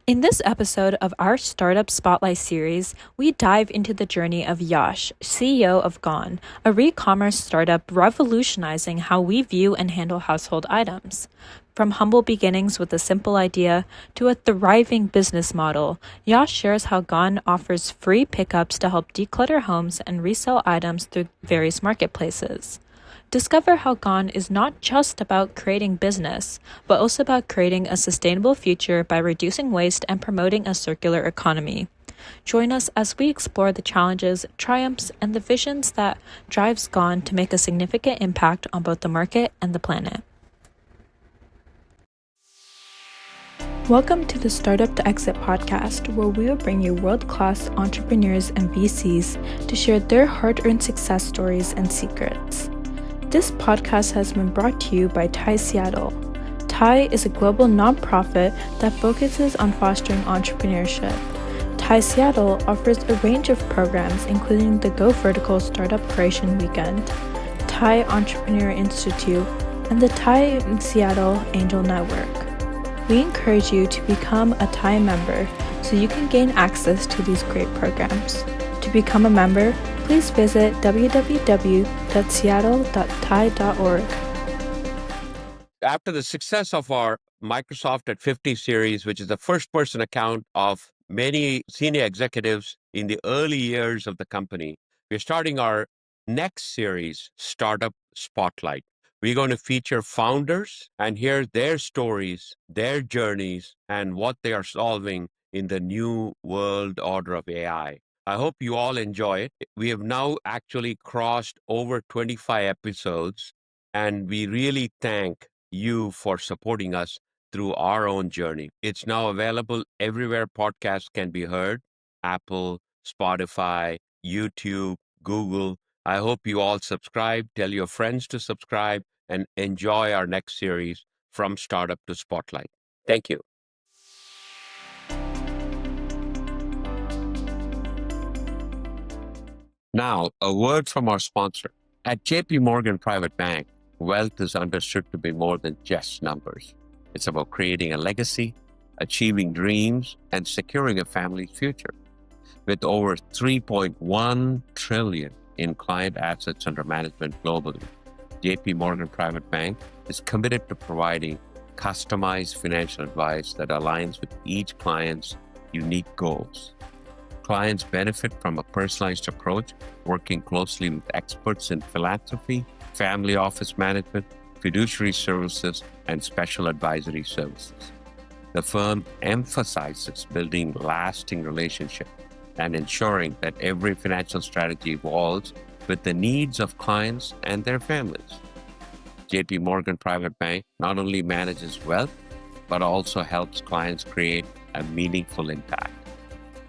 In this episode of our Startup Spotlight series, we dive into the journey of Yash, CEO of Gone, a re-commerce startup revolutionizing how we view and handle household items. From humble beginnings with a simple idea to a thriving business model, Yash shares how Gone offers free pickups to help declutter homes and resell items through various marketplaces. Discover how Gone is not just about creating business, but also about creating a sustainable future by reducing waste and promoting a circular economy. Join us as we explore the challenges, triumphs, and the visions that drives Gone to make a significant impact on both the market and the planet. Welcome to the Startup to Exit podcast, where we will bring you world-class entrepreneurs and VCs to share their hard-earned success stories and secrets. This podcast has been brought to you by TIE Seattle. TIE is a global nonprofit that focuses on fostering entrepreneurship. TIE Seattle offers a range of programs, including the Go Vertical Startup Creation Weekend, TIE Entrepreneur Institute, and the TIE Seattle Angel Network. We encourage you to become a TIE member so you can gain access to these great programs. To become a member, please visit www.seattle.tie.org. After the success of our Microsoft at 50 series, which is the first-person account of many senior executives in the early years of the company, we're starting our next series, Startup Spotlight. We're going to feature founders and hear their stories, their journeys, and what they are solving in the new world order of AI. I hope you all enjoy it. We have now actually crossed over 25 episodes, and we really thank you for supporting us through our own journey. It's now available everywhere podcasts can be heard: Apple, Spotify, YouTube, Google. I hope you all subscribe, tell your friends to subscribe, and enjoy our next series, From Startup to Spotlight. Thank you. Now, a word from our sponsor. At JP Morgan Private Bank, wealth is understood to be more than just numbers. It's about creating a legacy, achieving dreams, and securing a family's future. With over $3.1 trillion in client assets under management globally, JP Morgan Private Bank is committed to providing customized financial advice that aligns with each client's unique goals. Clients benefit from a personalized approach, working closely with experts in philanthropy, family office management, fiduciary services, and special advisory services. The firm emphasizes building lasting relationships and ensuring that every financial strategy evolves with the needs of clients and their families. JP Morgan Private Bank not only manages wealth, but also helps clients create a meaningful impact.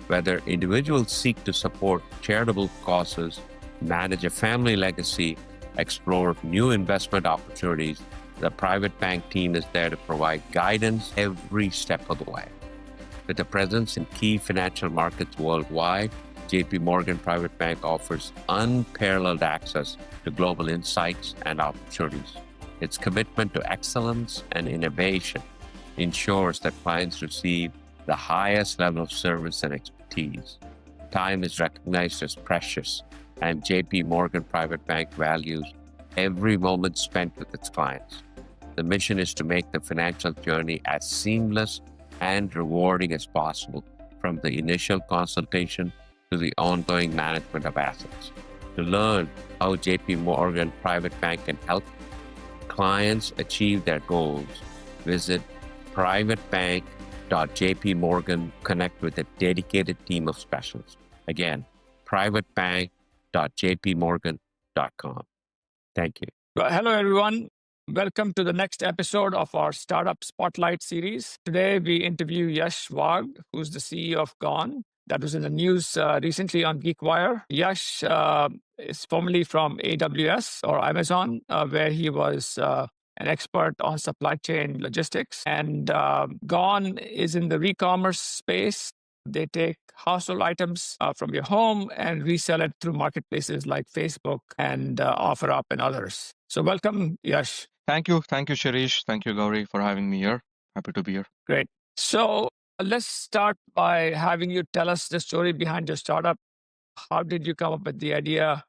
Whether individuals seek to support charitable causes, manage a family legacy, explore new investment opportunities, the private bank team is there to provide guidance every step of the way. With a presence in key financial markets worldwide, JP Morgan Private Bank offers unparalleled access to global insights and opportunities. Its commitment to excellence and innovation ensures that clients receive the highest level of service and expertise. Time is recognized as precious, and JP Morgan Private Bank values every moment spent with its clients. The mission is to make the financial journey as seamless and rewarding as possible, from the initial consultation to the ongoing management of assets. To learn how JP Morgan Private Bank can help clients achieve their goals, visit privatebank.jpmorgan. Connect with a dedicated team of specialists. Again, privatebank.jpmorgan.com. Thank you. Hello, everyone. Welcome to the next episode of our Startup Spotlight series. Today, we interview Yash Wagh, who's the CEO of Gone. That was in the news recently on GeekWire. Yash is formerly from AWS or Amazon, where he was an expert on supply chain logistics. And Gone is in the re-commerce space. They take household items from your home and resell it through marketplaces like Facebook and OfferUp and others. So welcome, Yash. Thank you. Thank you, Shirish. Thank you, Gowri, for having me here. Happy to be here. Great. So let's start by having you tell us the story behind your startup. How did you come up with the idea,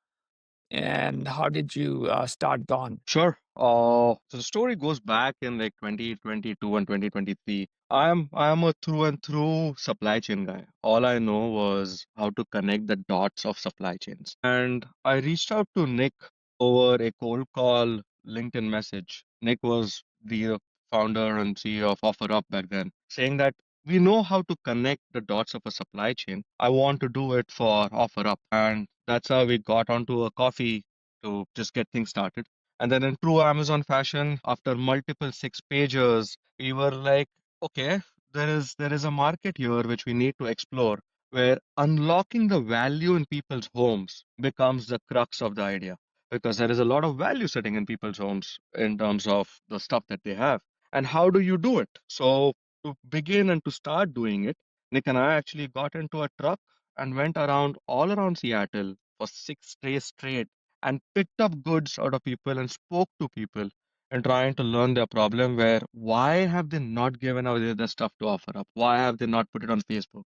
and how did you start Gone? Sure. So the story goes back in like 2022 and 2023. I am a through and through supply chain guy. All I know was how to connect the dots of supply chains. And I reached out to Nick over a cold call LinkedIn message. Nick was the founder and CEO of OfferUp back then, saying that we know how to connect the dots of a supply chain. I want to do it for OfferUp. And that's how we got onto a coffee to just get things started. And then in true Amazon fashion, after multiple six pages, we were like, okay, there is a market here which we need to explore, where unlocking the value in people's homes becomes the crux of the idea. Because there is a lot of value sitting in people's homes in terms of the stuff that they have. And how do you do it? So to begin and to start doing it, Nick and I actually got into a truck and went around all around Seattle for 6 days straight and picked up goods out of people and spoke to people and trying to learn their problem, where why have they not given away their stuff to offer up? Why have they not put it on Facebook?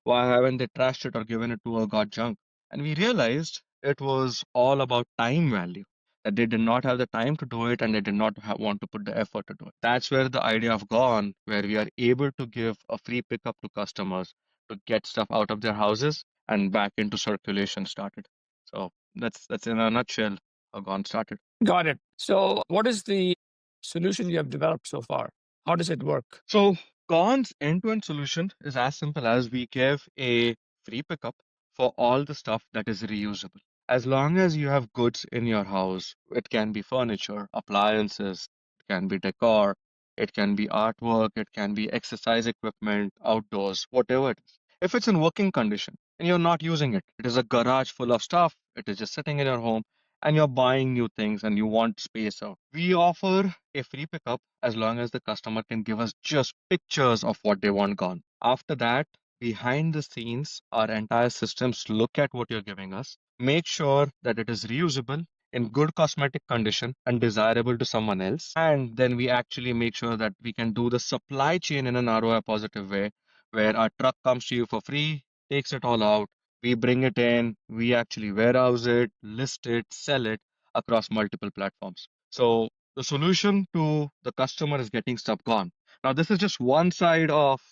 Why haven't they trashed it or given it to a god junk? And we realized it was all about time value. That they did not have the time to do it and they did not want to put the effort to do it. That's where the idea of Gone, where we are able to give a free pickup to customers to get stuff out of their houses and back into circulation started. So that's in a nutshell how Gone started. Got it. So, what is the solution you have developed so far? How does it work? So Gone's end-to-end solution is as simple as we give a free pickup for all the stuff that is reusable. As long as you have goods in your house, it can be furniture, appliances, it can be decor, it can be artwork, it can be exercise equipment, outdoors, whatever it is. If it's in working condition and you're not using it, it is a garage full of stuff, it is just sitting in your home, and you're buying new things and you want space out. We offer a free pickup as long as the customer can give us just pictures of what they want gone. After that, behind the scenes, our entire systems look at what you're giving us, make sure that it is reusable, in good cosmetic condition and desirable to someone else. And then we actually make sure that we can do the supply chain in an ROI positive way, where our truck comes to you for free, takes it all out, we bring it in, we actually warehouse it, list it, sell it across multiple platforms. So the solution to the customer is getting stuff gone. Now, this is just one side of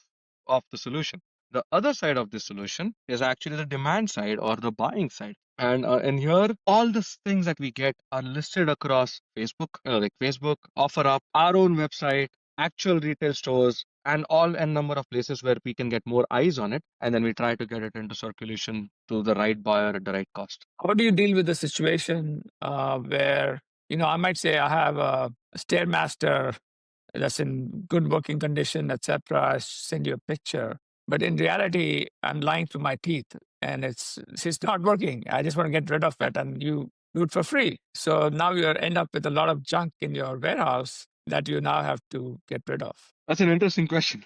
the solution. The other side of the solution is actually the demand side or the buying side. And in here, all the things that we get are listed across Facebook, like Facebook, OfferUp, our own website, actual retail stores, and all n number of places where we can get more eyes on it. And then we try to get it into circulation to the right buyer at the right cost. How do you deal with the situation where, I might say I have a Stairmaster that's in good working condition, etc. I send you a picture, but in reality, I'm lying through my teeth, and it's not working. I just want to get rid of it, and you do it for free. So now you end up with a lot of junk in your warehouse that you now have to get rid of. That's an interesting question.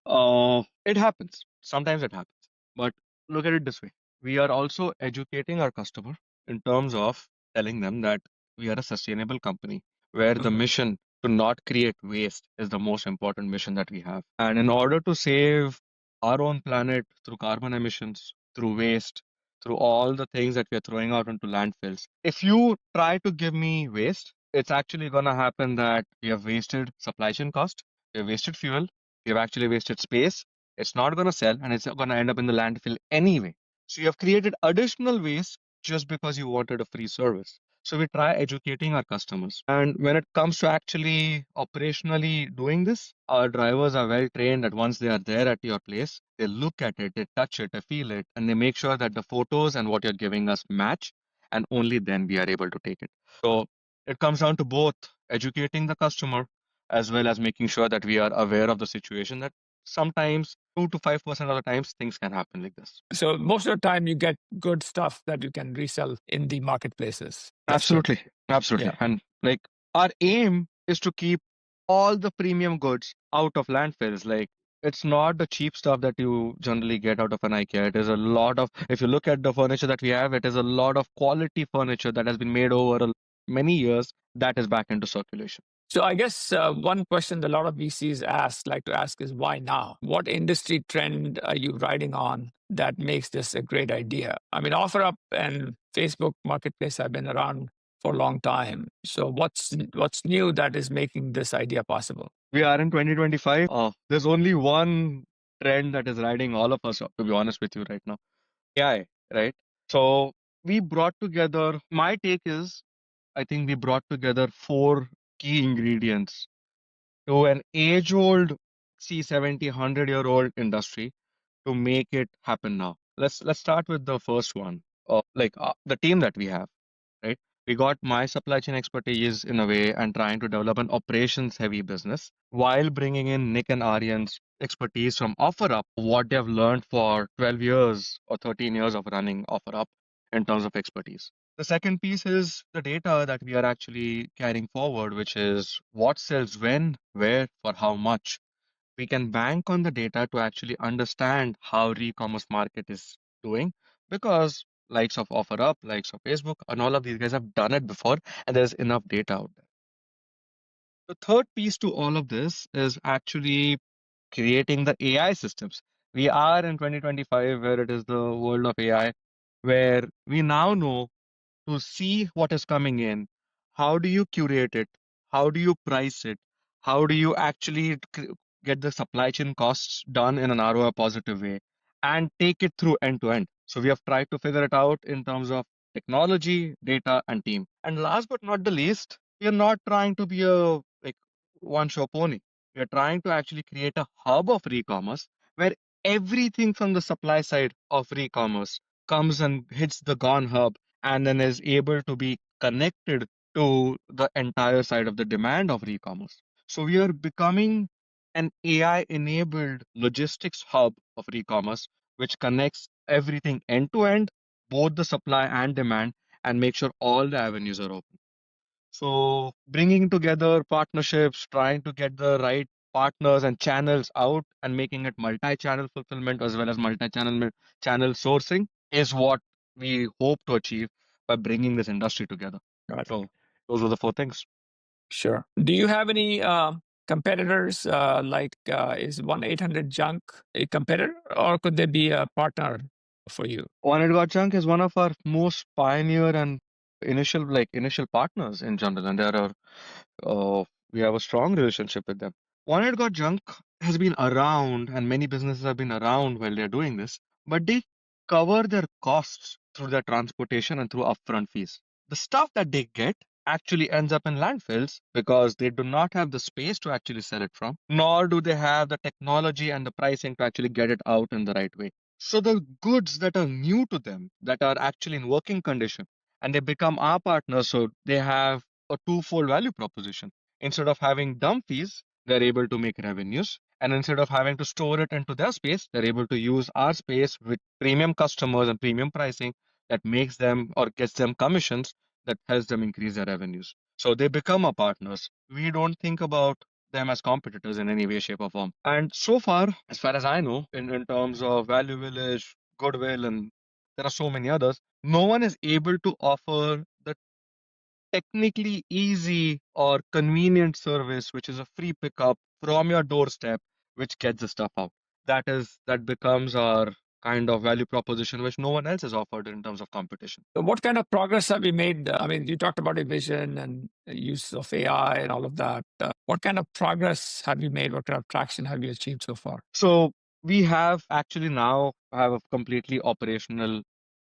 It happens. Sometimes it happens. But look at it this way. We are also educating our customer in terms of telling them that we are a sustainable company where the mission to not create waste is the most important mission that we have. And in order to save our own planet through carbon emissions, through waste, through all the things that we are throwing out into landfills, if you try to give me waste, it's actually going to happen that we have wasted supply chain cost, we have wasted fuel, we have actually wasted space. It's not going to sell and it's going to end up in the landfill anyway. So you have created additional waste just because you wanted a free service. So we try educating our customers. And when it comes to actually operationally doing this, our drivers are well trained that once they are there at your place, they look at it, they touch it, they feel it, and they make sure that the photos and what you're giving us match. And only then we are able to take it. So it comes down to both educating the customer as well as making sure that we are aware of the situation, that sometimes 2 to 5% of the times things can happen like this. So most of the time, you get good stuff that you can resell in the marketplaces. That's good. Absolutely. Yeah. And like our aim is to keep all the premium goods out of landfills. Like it's not the cheap stuff that you generally get out of an IKEA. It is a lot of, if you look at the furniture that we have, it is a lot of quality furniture that has been made over many years that is back into circulation. So I guess one question that a lot of VCs like to ask is why now? What industry trend are you riding on that makes this a great idea? I mean, OfferUp and Facebook Marketplace have been around for a long time. So what's new that is making this idea possible? We are in 2025. There's only one trend that is riding all of us, to be honest with you right now. AI, right? So we brought together, my take is, I think we brought together four key ingredients to an age-old, see, 70, 100-year-old industry to make it happen now. Let's start with the first one. The team that we have, right? We got my supply chain expertise in a way and trying to develop an operations heavy business while bringing in Nick and Aryan's expertise from OfferUp, what they've learned for 12 years or 13 years of running OfferUp in terms of expertise. The second piece is the data that we are actually carrying forward, which is what sells when, where, for how much. We can bank on the data to actually understand how e-commerce market is doing because likes of OfferUp, likes of Facebook, and all of these guys have done it before, and there's enough data out there. The third piece to all of this is actually creating the AI systems. We are in 2025 where it is the world of AI, where we now know to see what is coming in. How do you curate it? How do you price it? How do you actually get the supply chain costs done in an ROI positive way and take it through end to end? So we have tried to figure it out in terms of technology, data, and team. And last but not the least, we are not trying to be a like one show pony. We are trying to actually create a hub of e-commerce where everything from the supply side of e-commerce comes and hits the Gone hub and then is able to be connected to the entire side of the demand of e-commerce. So we are becoming an AI enabled logistics hub of e-commerce, which connects everything end to end, both the supply and demand, and make sure all the avenues are open. So bringing together partnerships, trying to get the right partners and channels out and making it multi-channel fulfillment as well as channel sourcing is what we hope to achieve by bringing this industry together. Got it. So those are the four things. Sure. Do you have any competitors is 1-800 Junk a competitor or could they be a partner for you? One It Got Junk is one of our most pioneer and initial partners in general, and there are we have a strong relationship with them. One It Got Junk has been around, and many businesses have been around while they're doing this, but they cover their costs through their transportation and through upfront fees. The stuff that they get actually ends up in landfills because they do not have the space to actually sell it from, nor do they have the technology and the pricing to actually get it out in the right way. So the goods that are new to them, that are actually in working condition, and they become our partners, so they have a twofold value proposition. Instead of having dump fees, they're able to make revenues. And instead of having to store it into their space, they're able to use our space with premium customers and premium pricing that makes them or gets them commissions that helps them increase their revenues. So they become our partners. We don't think about them as competitors in any way, shape, or form. And so far, as far as I know, in terms of Value Village, Goodwill, and there are so many others, no one is able to offer the technically easy or convenient service, which is a free pickup from your doorstep, which gets the stuff out. That becomes our kind of value proposition, which no one else has offered in terms of competition. So what kind of progress have you made? I mean, you talked about a vision and use of AI and all of that. What kind of progress have you made? What kind of traction have you achieved so far? So we have actually now have a completely operational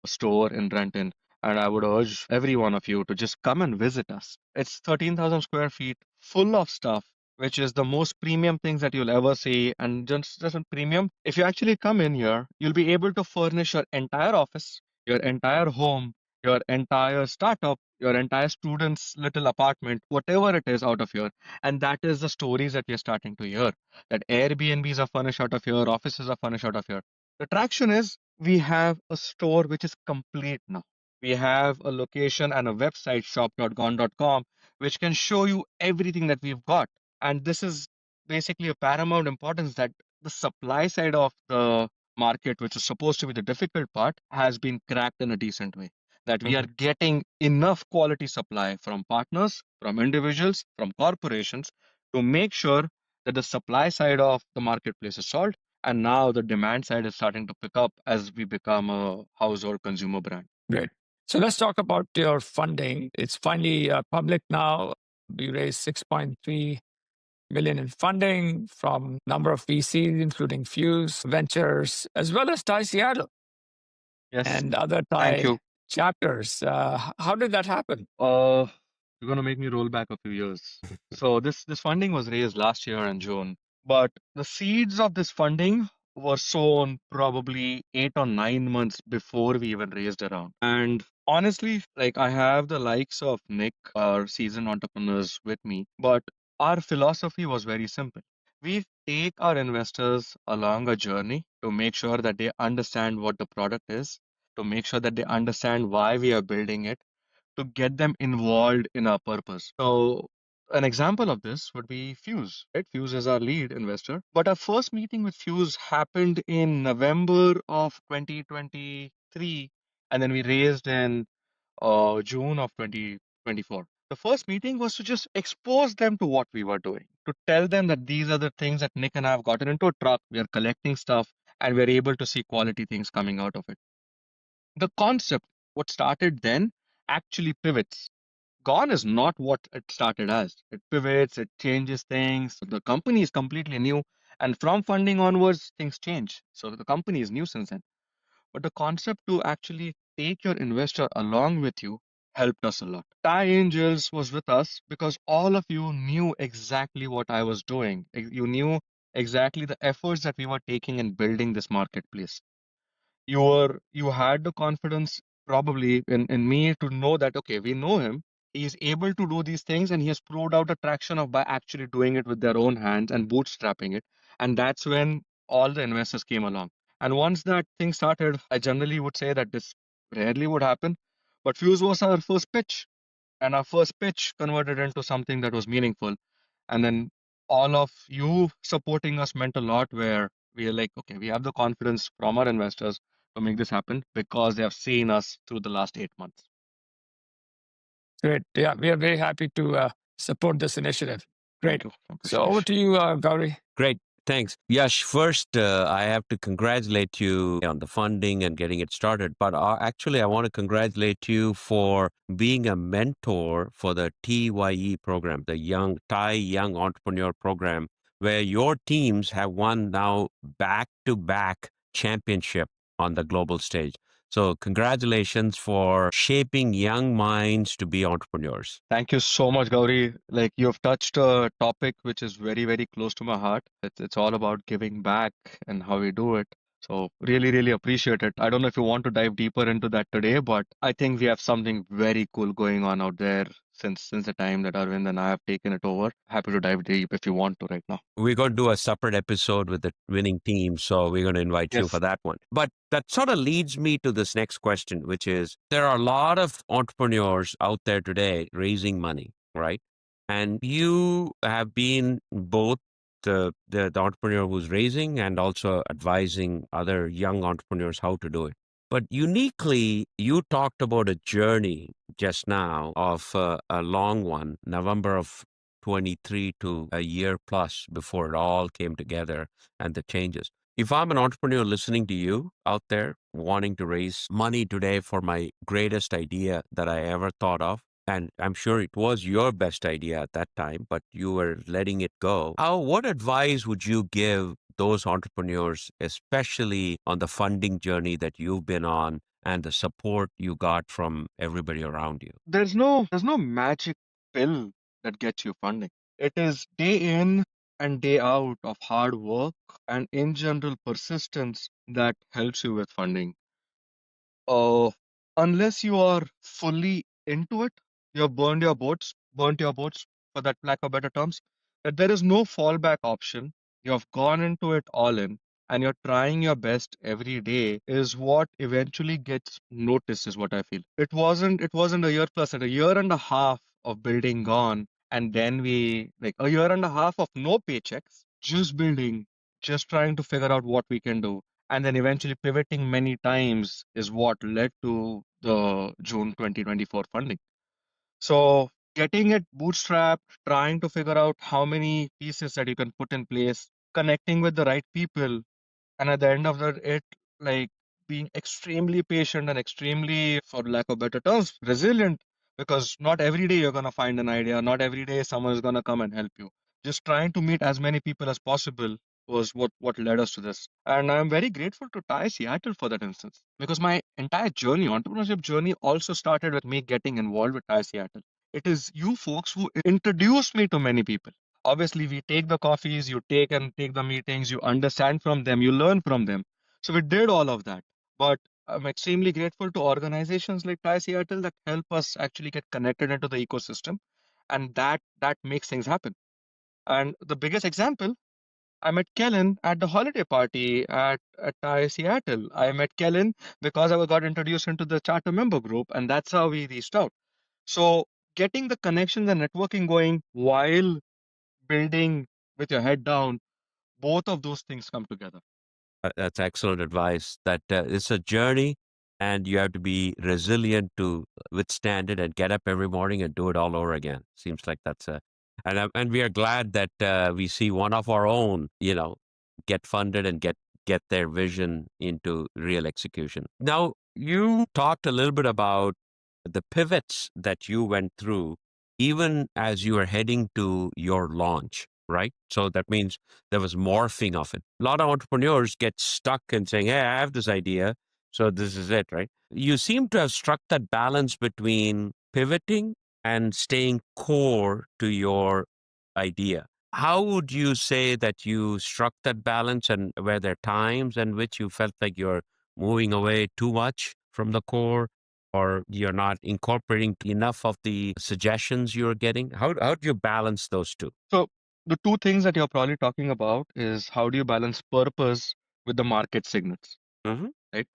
store in Renton, and I would urge every one of you to just come and visit us. It's 13,000 square feet full of stuff, which is the most premium things that you'll ever see. And just a premium, if you actually come in here, you'll be able to furnish your entire office, your entire home, your entire startup, your entire student's little apartment, whatever it is out of here. And that is the stories that we're starting to hear, that Airbnbs are furnished out of here, offices are furnished out of here. The traction is we have a store which is complete now. We have a location and a website, shop.gone.com, which can show you everything that we've got. And this is basically a paramount importance that the supply side of the market, which is supposed to be the difficult part, has been cracked in a decent way. that we are getting enough quality supply from partners, from individuals, from corporations to make sure that the supply side of the marketplace is solved. And now the demand side is starting to pick up as we become a household consumer brand. Great. So let's talk about your funding. It's finally public now. You raised 6.3 million in funding from number of VCs, including Fuse Ventures, as well as Thai Seattle Yes. and other Thank Thai you. chapters. How did that happen? You're gonna make me roll back a few years. So this funding was raised last year in June, but the seeds of this funding were sown probably 8 or 9 months before we even raised a round. And honestly, like I have the likes of Nick, our seasoned entrepreneurs with me, but our philosophy was very simple. We take our investors along a journey to make sure that they understand what the product is, to make sure that they understand why we are building it, to get them involved in our purpose. So, an example of this would be Fuse, right? Fuse is our lead investor. But our first meeting with Fuse happened in November of 2023, and then we raised in June of 2024. The first meeting was to just expose them to what we were doing, to tell them that these are the things that Nick and I have gotten into a truck. We are collecting stuff and we're able to see quality things coming out of it. The concept, what started then, actually pivots. Gone is not what it started as. It pivots, it changes things. The company is completely new. And from funding onwards, things change. So the company is new since then. But the concept to actually take your investor along with you helped us a lot. Thai Angels was with us because all of you knew exactly what I was doing. You knew exactly the efforts that we were taking in building this marketplace. You had the confidence probably in me to know that okay, we know him, he is able to do these things, and he has proved out attraction of by actually doing it with their own hands and bootstrapping it. And that's when all the investors came along. And once that thing started, I generally would say that this rarely would happen, but Fuse was our first pitch, and our first pitch converted into something that was meaningful. And then all of you supporting us meant a lot, where we are like, okay, we have the confidence from our investors to make this happen because they have seen us through the last 8 months. Great. Yeah, we are very happy to support this initiative. Great. Thank you, So over Shirish. to you, Gowri. Great. Thanks. Yash, first, I have to congratulate you on the funding and getting it started. But actually, I want to congratulate you for being a mentor for the TYE program, the Thai Young Entrepreneur Program, where your teams have won now back-to-back championship on the global stage. So congratulations for shaping young minds to be entrepreneurs. Thank you so much, Gowri. Like you have touched a topic which is very, very close to my heart. It's all about giving back and how we do it. So really, really appreciate it. I don't know if you want to dive deeper into that today, but I think we have something very cool going on out there since the time that Arvind and I have taken it over. Happy to dive deep if you want to right now. We're going to do a separate episode with the winning team, so we're going to invite you Yes. for that one. But that sort of leads me to this next question, which is there are a lot of entrepreneurs out there today raising money, right? And you have been both the entrepreneur who's raising and also advising other young entrepreneurs how to do it. But uniquely, you talked about a journey just now of a long one, November of 23 to a year plus before it all came together and the changes. If I'm an entrepreneur listening to you out there wanting to raise money today for my greatest idea that I ever thought of, and I'm sure it was your best idea at that time, but you were letting it go. What advice would you give those entrepreneurs, especially on the funding journey that you've been on and the support you got from everybody around you? There's no magic pill that gets you funding. It is day in and day out of hard work and in general persistence that helps you with funding. Uh, unless you are fully into it, you have burnt your boats for that lack of better terms, that there is no fallback option. You have gone into it all in and you're trying your best every day is what eventually gets noticed, is what I feel. It wasn't a year plus, and a year and a half of building gone, and then we like a year and a half of no paychecks, just building, just trying to figure out what we can do. and then eventually pivoting many times is what led to the June 2024 funding. So getting it bootstrapped, trying to figure out how many pieces that you can put in place, connecting with the right people, and at the end of the it, like being extremely patient and extremely, for lack of better terms, resilient, because not every day you're gonna find an idea, not every day someone is gonna come and help you. Just trying to meet as many people as possible was what led us to this. And I'm very grateful to Thai Seattle for that instance. Because my entire journey, entrepreneurship journey, also started with me getting involved with Thai Seattle. It is you folks who introduced me to many people. Obviously, we take the coffees, you take the meetings, you understand from them, you learn from them. So we did all of that. But I'm extremely grateful to organizations like Thai Seattle that help us actually get connected into the ecosystem, and that makes things happen. And the biggest example, I met Kellen at the holiday party at Thai Seattle. I met Kellen because I got introduced into the charter member group, and that's how we reached out. So getting the connections and networking going while building with your head down, both of those things come together. That's excellent advice. That it's a journey, and you have to be resilient to withstand it and get up every morning and do it all over again. Seems like that's a, and we are glad that we see one of our own, get funded and get their vision into real execution. Now, you talked a little bit about the pivots that you went through, even as you were heading to your launch, right? So that means there was morphing of it. A lot of entrepreneurs get stuck in saying, hey, I have this idea, so this is it, right? You seem to have struck that balance between pivoting and staying core to your idea. How would you say that you struck that balance, and were there times in which you felt like you're moving away too much from the core, or you're not incorporating enough of the suggestions you're getting? How do you balance those two? So the two things that you're probably talking about is how do you balance purpose with the market signals, Hmm. right?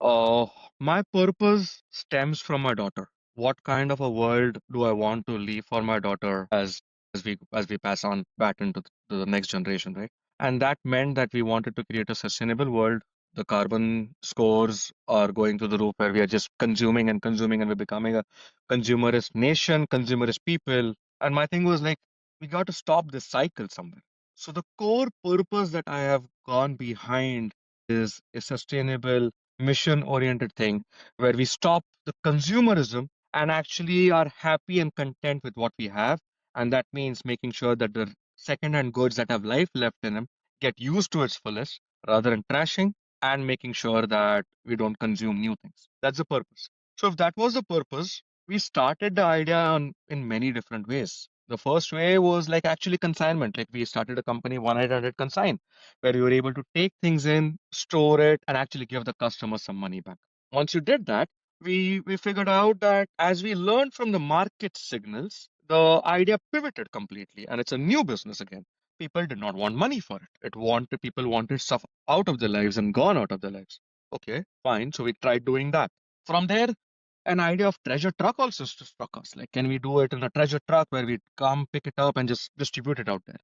Uh, my purpose stems from my daughter. What kind of a world do I want to leave for my daughter as we pass on baton to the next generation, right? And that meant that we wanted to create a sustainable world. The carbon scores are going to the roof where we are just consuming and consuming, and we're becoming a consumerist nation, consumerist people. And my thing was like, we got to stop this cycle somewhere. So the core purpose that I have gone behind is a sustainable mission oriented thing where we stop the consumerism and actually are happy and content with what we have. And that means making sure that the second-hand goods that have life left in them get used to its fullest rather than trashing, and making sure that we don't consume new things. That's the purpose. So if that was the purpose, we started the idea in many different ways. The first way was like actually consignment. Like we started a company 1-800 Consign, where you were able to take things in, store it, and actually give the customer some money back. Once you did that, we figured out that as we learned from the market signals, the idea pivoted completely, and it's a new business again. People did not want money for it. People wanted stuff out of their lives and gone out of their lives. Okay, fine. So we tried doing that. From there, an idea of treasure truck also struck us. Like, can we do it in a treasure truck where we come pick it up and just distribute it out there?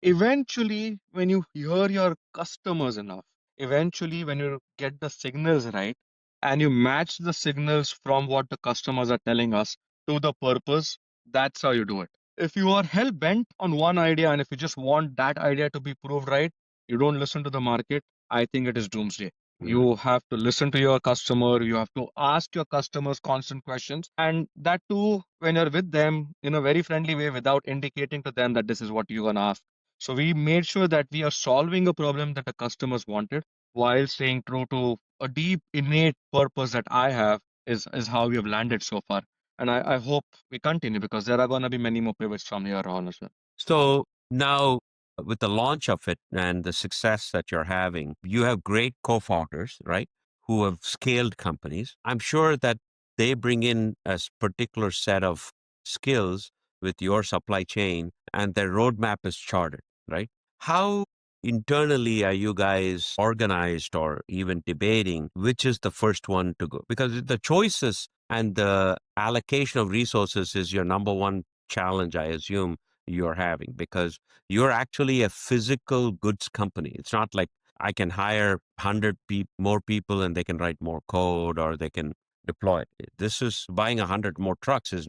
Eventually, when you hear your customers enough, eventually, when you get the signals right and you match the signals from what the customers are telling us to the purpose, that's how you do it. If you are hell bent on one idea and if you just want that idea to be proved right, you don't listen to the market, I think it is doomsday. You have to listen to your customer, you have to ask your customers constant questions, and that too when you're with them in a very friendly way without indicating to them that this is what you're gonna ask. So we made sure that we are solving a problem that the customers wanted while staying true to a deep innate purpose that I have is how we have landed so far. And I hope we continue because there are going to be many more pivots from here on as well. So now, with the launch of it and the success that you're having, you have great co-founders, right? Who have scaled companies. I'm sure that they bring in a particular set of skills with your supply chain, and their roadmap is charted, right? How internally are you guys organized or even debating which is the first one to go? Because the choices and the allocation of resources is your number one challenge, I assume you're having, because you're actually a physical goods company. It's not like I can hire 100 more people and they can write more code or they can deploy. This is buying 100 more trucks is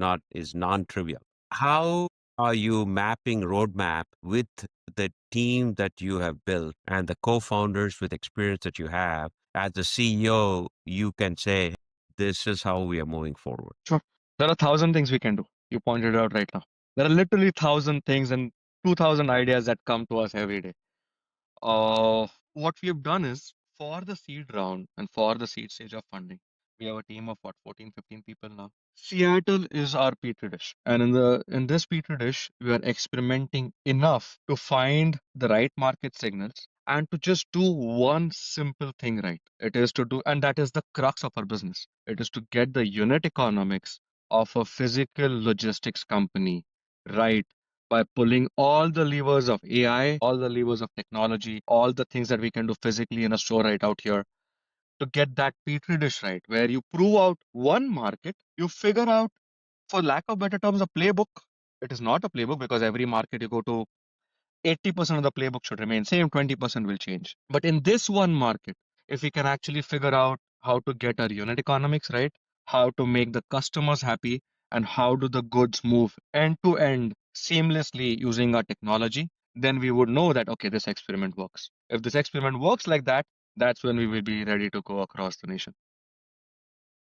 non-trivial. How are you mapping roadmap with the team that you have built and the co-founders with experience that you have? As the CEO, you can say, this is how we are moving forward. Sure. There are 1,000 things we can do. You pointed out right now. There are literally 1,000 things and 2,000 ideas that come to us every day. What we have done is for the seed round and for the seed stage of funding, we have a team of what, 14, 15 people now. Seattle is our petri dish. And in this petri dish, we are experimenting enough to find the right market signals and to just do one simple thing right. It is to do, and that is the crux of our business. It is to get the unit economics of a physical logistics company right by pulling all the levers of AI, all the levers of technology, all the things that we can do physically in a store right out here to get that petri dish right, where you prove out one market, you figure out, for lack of better terms, a playbook. It is not a playbook because every market you go to, 80% of the playbook should remain same, 20% will change. But in this one market, if we can actually figure out how to get our unit economics right, how to make the customers happy, and how do the goods move end to end seamlessly using our technology, then we would know that, okay, this experiment works. If this experiment works like that, that's when we will be ready to go across the nation.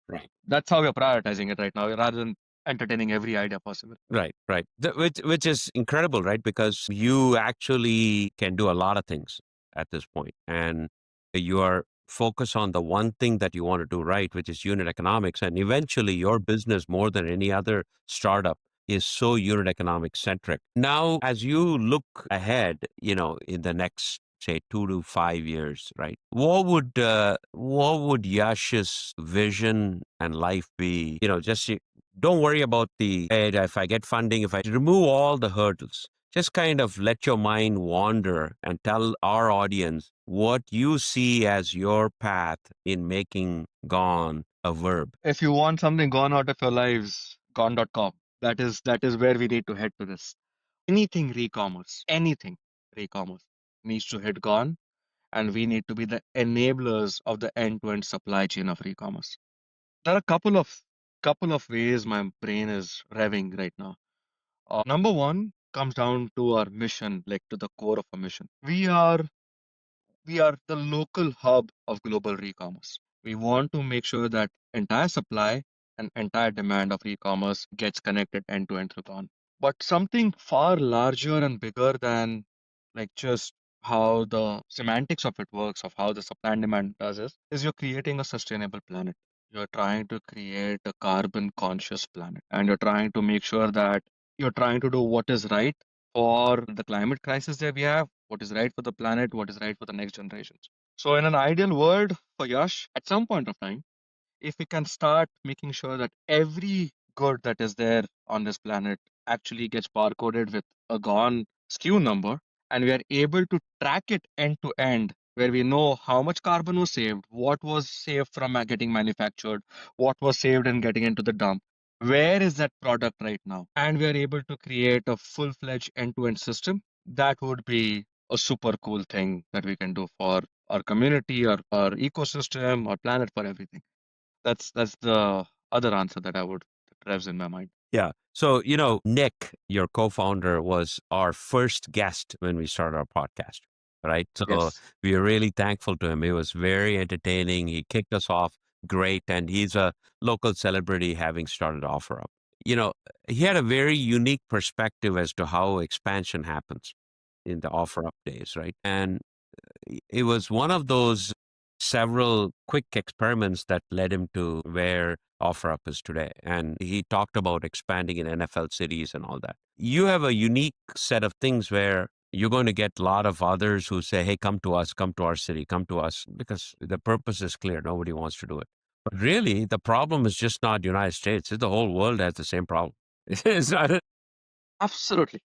Right. That's how we're prioritizing it right now, rather than entertaining every idea possible. Right, right. Which is incredible, right? Because you actually can do a lot of things at this point, and you are focused on the one thing that you want to do right, which is unit economics. And eventually, your business, more than any other startup, is so unit economic centric. Now, as you look ahead, in the next say 2 to 5 years, right? What would Yash's vision and life be? Just don't worry about if I get funding, if I remove all the hurdles, just kind of let your mind wander and tell our audience what you see as your path in making gone a verb. If you want something gone out of your lives, gone.com. That is where we need to head to this. Anything re-commerce needs to hit gone, and we need to be the enablers of the end-to-end supply chain of e-commerce. There are a couple of ways my brain is revving right now. Number one comes down to our mission, like to the core of our mission. We are the local hub of global e-commerce. We want to make sure that entire supply and entire demand of e-commerce gets connected end to end through Gone. But something far larger and bigger than like just how the semantics of it works, of how the supply and demand does is you're creating a sustainable planet. You're trying to create a carbon conscious planet, and you're trying to make sure that you're trying to do what is right for the climate crisis that we have, what is right for the planet, what is right for the next generations. So, in an ideal world for Yash, at some point of time, if we can start making sure that every good that is there on this planet actually gets barcoded with a gone SKU number, and we are able to track it end to end, where we know how much carbon was saved, what was saved from getting manufactured, what was saved and getting into the dump, where is that product right now, and we are able to create a full-fledged end-to-end system, that would be a super cool thing that we can do for our community, our ecosystem, our planet, for everything. That's the other answer that revs in my mind. Yeah. So, Nick, your co-founder, was our first guest when we started our podcast, right? So Yes. we are really thankful to him. It was very entertaining. He kicked us off great, and he's a local celebrity having started OfferUp. You know, he had a very unique perspective as to how expansion happens in the OfferUp days, right? And it was one of those several quick experiments that led him to where OfferUp is today. And he talked about expanding in NFL cities and all that. You have a unique set of things where you're going to get a lot of others who say, hey, come to us, come to our city, come to us, because the purpose is clear. Nobody wants to do it. But really, the problem is just not United States. It's the whole world has the same problem. It's not. Absolutely.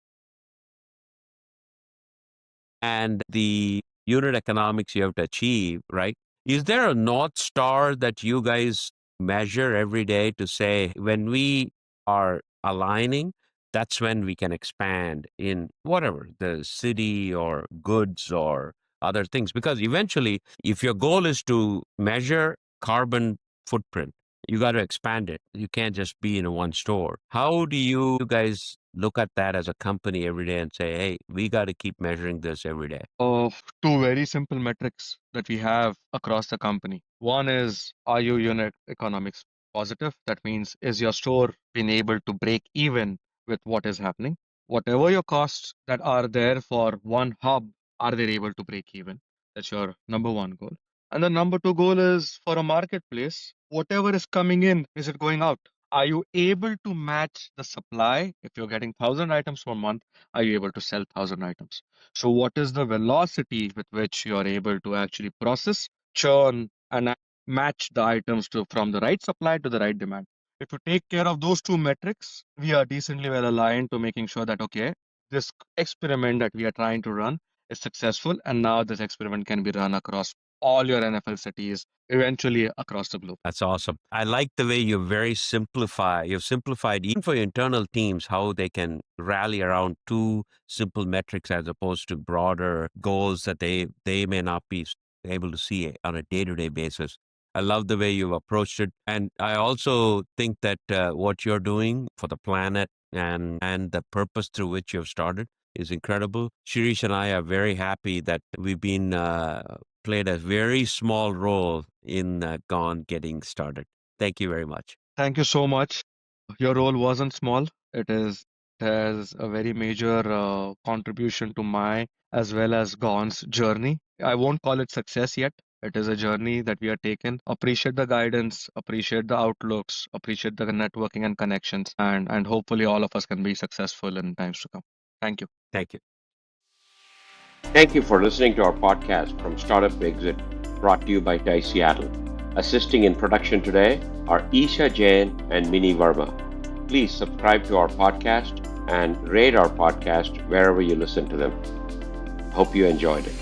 And the unit economics you have to achieve, right? Is there a North Star that you guys measure every day to say, when we are aligning, that's when we can expand in whatever, the city or goods or other things. Because eventually, if your goal is to measure carbon footprint, you got to expand it. You can't just be in one store. How do you guys look at that as a company every day and say, hey, we got to keep measuring this every day? Two very simple metrics that we have across the company. One is, are you unit economics positive? That means, is your store been able to break even with what is happening? Whatever your costs that are there for one hub, are they able to break even? That's your number one goal. And the number two goal is for a marketplace, whatever is coming in, is it going out? Are you able to match the supply? If you're getting 1,000 items per month, are you able to sell 1,000 items? So what is the velocity with which you are able to actually process, churn, and match the items to from the right supply to the right demand? If you take care of those two metrics, we are decently well aligned to making sure that, okay, this experiment that we are trying to run is successful, and now this experiment can be run across all your NFL cities, eventually across the globe. That's awesome. I like the way you've simplified even for your internal teams, how they can rally around two simple metrics as opposed to broader goals that they may not be able to see on a day-to-day basis. I love the way you've approached it. And I also think that what you're doing for the planet and the purpose through which you've started is incredible. Shirish and I are very happy that we've been played a very small role in Gone getting started. Thank you very much. Thank you so much. Your role wasn't small. It has a very major contribution to my as well as Gon's journey. I won't call it success yet. It is a journey that we are taken. Appreciate the guidance, appreciate the outlooks, appreciate the networking and connections, and hopefully all of us can be successful in times to come. Thank you. Thank you. Thank you for listening to our podcast from Startup Exit, brought to you by TIE Seattle. Assisting in production today are Eesha, Jain, and Minee Verma. Please subscribe to our podcast and rate our podcast wherever you listen to them. Hope you enjoyed it.